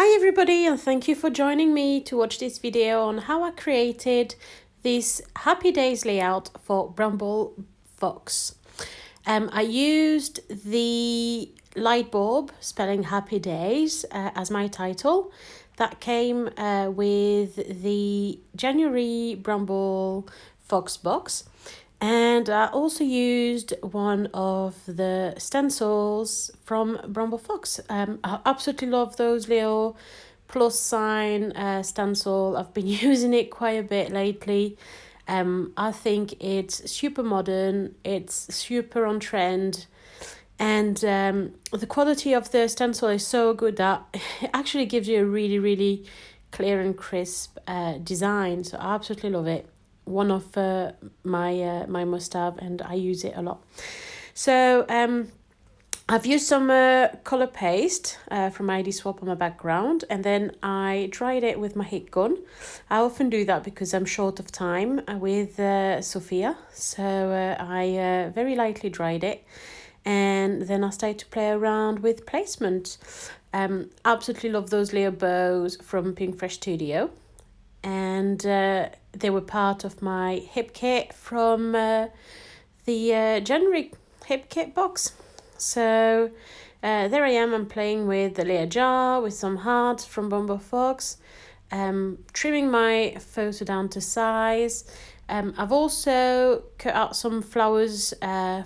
Hi everybody, and thank you for joining me to watch this video on how I created this Happy Days layout for Bramble Fox. I used the light bulb spelling Happy Days as my title. That came with the January Bramble Fox box. And I also used one of the stencils from Bramble Fox. I absolutely love those little plus sign stencil. I've been using it quite a bit lately. I think it's super modern, it's super on trend, and the quality of the stencil is so good that it actually gives you a really clear and crisp design. So I absolutely love it. One of my must-have, and I use it a lot. So I've used some colour paste from ID Swap on my background, and then I dried it with my heat gun. I often do that because I'm short of time with Sophia, so I very lightly dried it, and then I started to play around with placement. Absolutely love those little bows from Pink Fresh Studio, and they were part of my hip kit from the January hip kit box. So there I am, I'm playing with the layer jar with some hearts from Bramble Fox, trimming my photo down to size. I've also cut out some flowers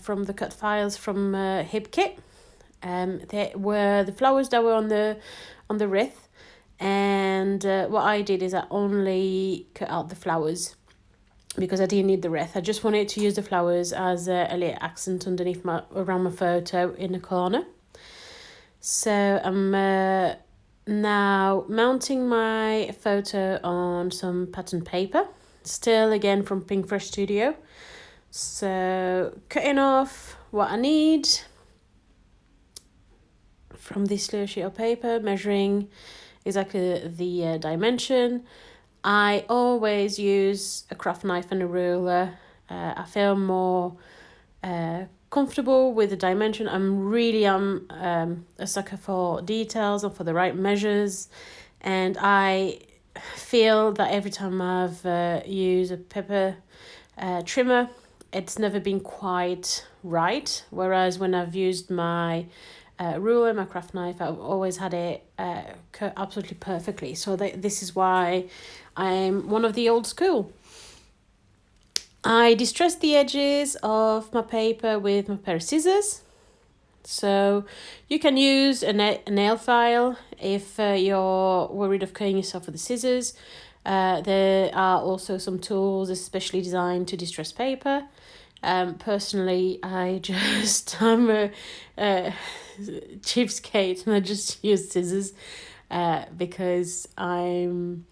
from the cut files from hip kit. They were the flowers that were on the wreath. And what I did is I only cut out the flowers because I didn't need the wreath. I just wanted to use the flowers as a little accent underneath around my photo in the corner. So I'm now mounting my photo on some pattern paper, still again from Pink Fresh Studio. So cutting off what I need from this little sheet of paper, measuring exactly the dimension. I always use a craft knife and a ruler. I feel more comfortable with the dimension. I'm a sucker for details and for the right measures, and I feel that every time I've used a paper trimmer, it's never been quite right, whereas when I've used my ruler, my craft knife, I've always had it cut absolutely perfectly. So this is why I'm one of the old school. I distressed the edges of my paper with my pair of scissors. So you can use a nail file if you're worried of cutting yourself with the scissors. There are also some tools especially designed to distress paper. Personally, I'm a cheapskate, and I just use scissors because I'm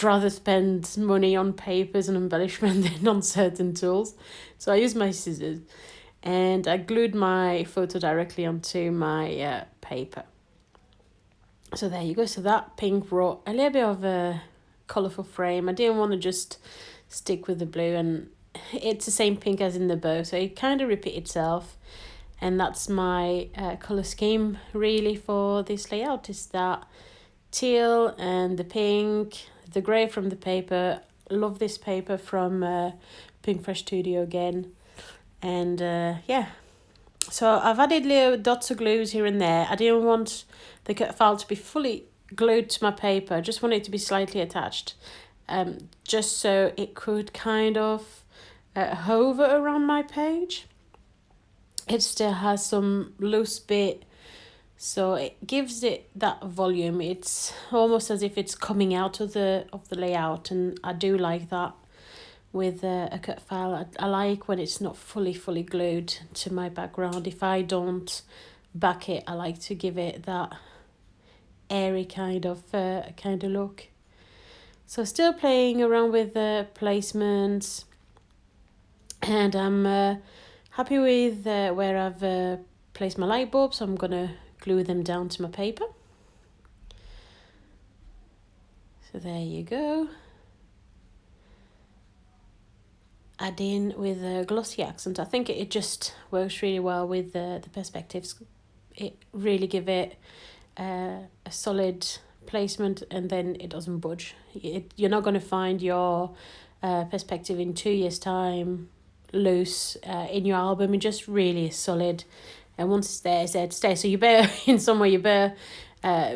rather spend money on papers and embellishment than on certain tools. So I use my scissors, and I glued my photo directly onto my paper. So there you go. So that pink brought a little bit of a colourful frame. I didn't want to just stick with the blue, and it's the same pink as in the bow, so it kind of repeats itself. And that's my colour scheme really for this layout, is that teal and the pink, the grey from the paper. Love this paper from Pink Fresh Studio again. And yeah, so I've added little dots of glues here and there. I didn't want the cut file to be fully glued to my paper. I just want it to be slightly attached, just so it could kind of hover around my page. It still has some loose bit, so it gives it that volume. It's almost as if it's coming out of the layout, and I do like that with a cut file. I like when it's not fully glued to my background. If I don't back it, I like to give it that airy kind of look. So still playing around with the placements, and I'm happy with where I've placed my light bulb, so I'm gonna glue them down to my paper. So there you go. Add in with a glossy accent. I think it just works really well with the perspectives. It really give it a solid placement and then it doesn't budge. You're not going to find your perspective in 2 years' time loose in your album. It just really is solid, and once it's there, it stays. So you better in somewhere, you better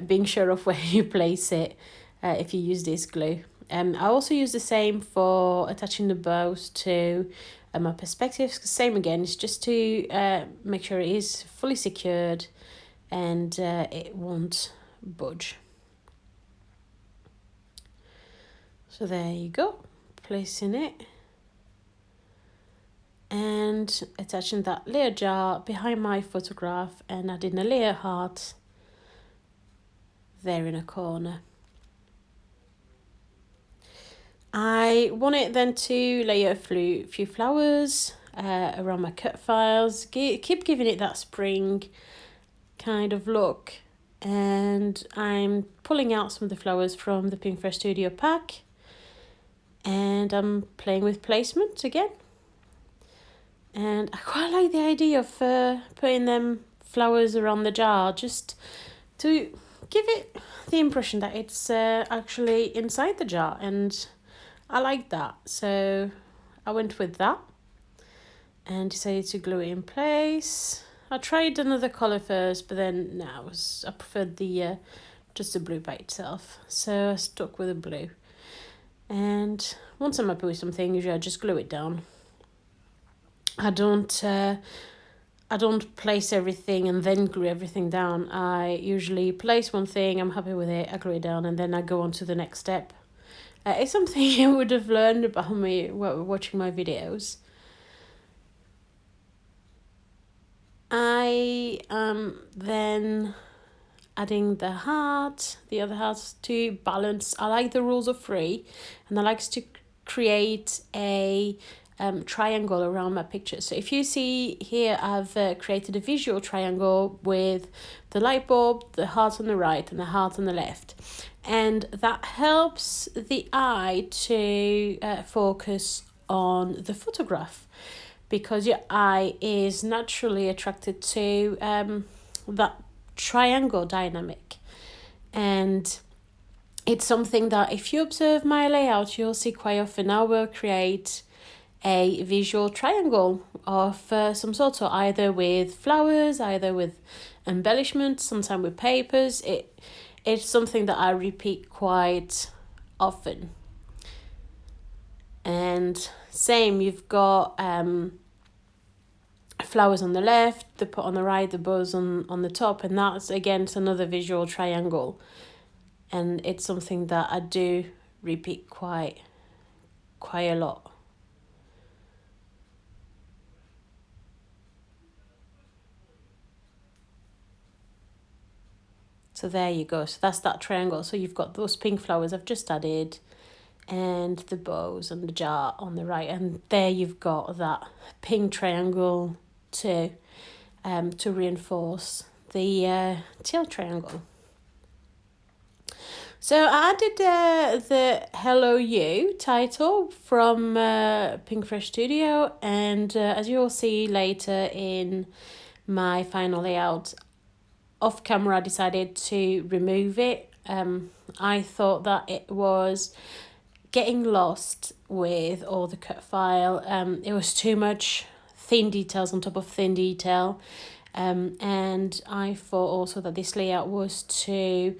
being sure of where you place it if you use this glue. I also use the same for attaching the bows to my perspectives. Same again, it's just to make sure it is fully secured and it won't budge. So there you go, placing it and attaching that layer jar behind my photograph and adding a layer heart there in a corner. I want it then to layer a few flowers around my cut files, keep giving it that spring kind of look, and I'm pulling out some of the flowers from the Pinkfresh Studio pack and I'm playing with placement again. And I quite like the idea of putting them flowers around the jar, just to give it the impression that it's actually inside the jar, and I like that. So I went with that and decided to glue it in place. I tried another colour first, but then no, I preferred the just the blue by itself. So I stuck with the blue. And once I'm happy with something, usually I just glue it down. I don't place everything and then glue everything down. I usually place one thing, I'm happy with it, I glue it down, and then I go on to the next step. It's something you would have learned about me watching my videos. I am then adding the other hearts to balance. I like the rules of 3, and I like to create a triangle around my picture. So if you see here, I've created a visual triangle with the light bulb, the heart on the right and the heart on the left, and that helps the eye to focus on the photograph, because your eye is naturally attracted to that triangle dynamic. And it's something that if you observe my layout, you'll see quite often. I will create a visual triangle of some sort, so either with flowers, either with embellishments, sometimes with papers. It's something that I repeat quite often. And same, you've got flowers on the left, the pot on the right, the bows on the top, and that's again, it's another visual triangle, and it's something that I do repeat quite a lot. So there you go. So that's that triangle. So you've got those pink flowers I've just added and the bows and the jar on the right. And there you've got that pink triangle to reinforce the tail triangle. So I added the Hello You title from Pinkfresh Studio, and as you'll see later in my final layout, off camera I decided to remove it. I thought that it was getting lost with all the cut file. It was too much thin details on top of thin detail, and I thought also that this layout was too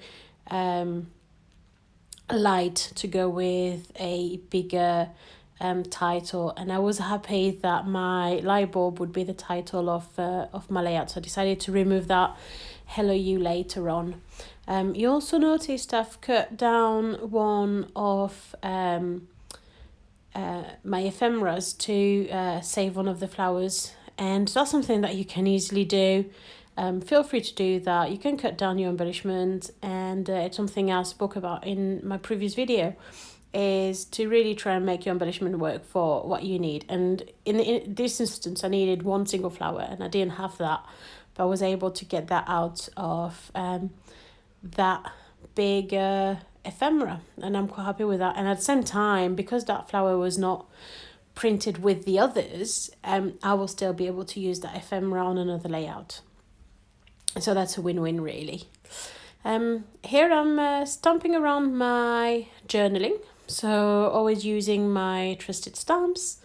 light to go with a bigger title, and I was happy that my light bulb would be the title of my layout, so I decided to remove that Hello You later on. You also noticed I've cut down one of my ephemeras to save one of the flowers, and that's something that you can easily do. Feel free to do that. You can cut down your embellishment, and it's something I spoke about in my previous video, is to really try and make your embellishment work for what you need. And in this instance, I needed one single flower and I didn't have that, but I was able to get that out of that big ephemera, and I'm quite happy with that. And at the same time, because that flower was not printed with the others, I will still be able to use that ephemera on another layout. So that's a win-win really. Here I'm stamping around my journaling, so always using my trusted stamps.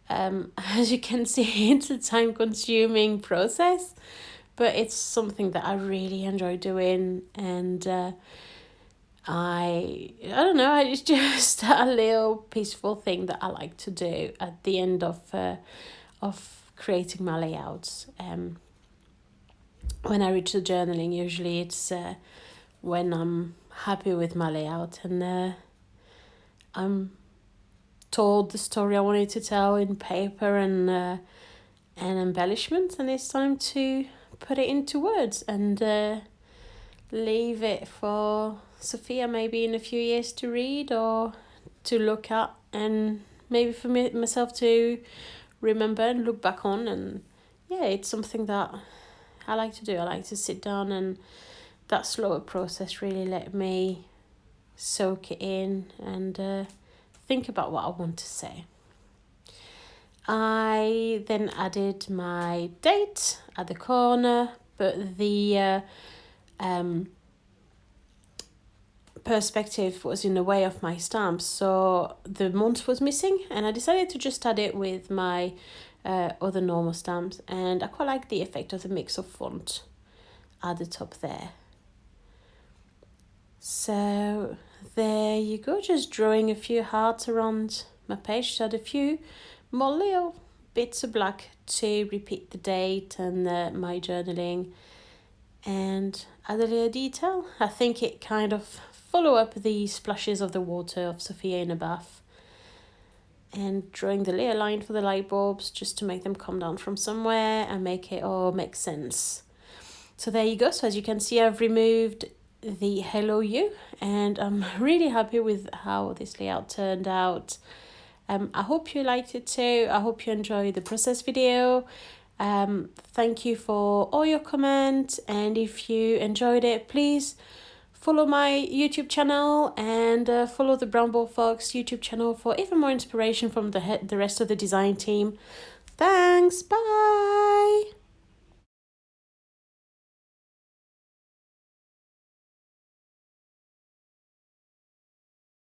As you can see, it's a time-consuming process, but it's something that I really enjoy doing, and I don't know, it's just a little peaceful thing that I like to do at the end of creating my layouts. When I reach the journaling, usually it's when I'm happy with my layout and I'm told the story I wanted to tell in paper and embellishments, and it's time to put it into words and leave it for Sophia maybe in a few years to read or to look at, and maybe for myself to remember and look back on. And yeah, it's something that I like to do. I like to sit down, and that slower process really let me soak it in and think about what I want to say. I then added my date at the corner, but the perspective was in the way of my stamps, so the month was missing, and I decided to just add it with my other normal stamps, and I quite like the effect of the mix of font at the top there. So there you go, just drawing a few hearts around my page to add a few more little bits of black to repeat the date and my journaling, and add a little detail. I think it kind of follow up the splashes of the water of Sophia in a bath, and drawing the layer line for the light bulbs just to make them come down from somewhere and make it all make sense. So there you go. So as you can see, I've removed the Hello You, and I'm really happy with how this layout turned out. I hope you liked it too. I hope you enjoyed the process video. Thank you for all your comments, and if you enjoyed it, please follow my YouTube channel and follow the Bramble Fox YouTube channel for even more inspiration from the rest of the design team. Thanks, bye!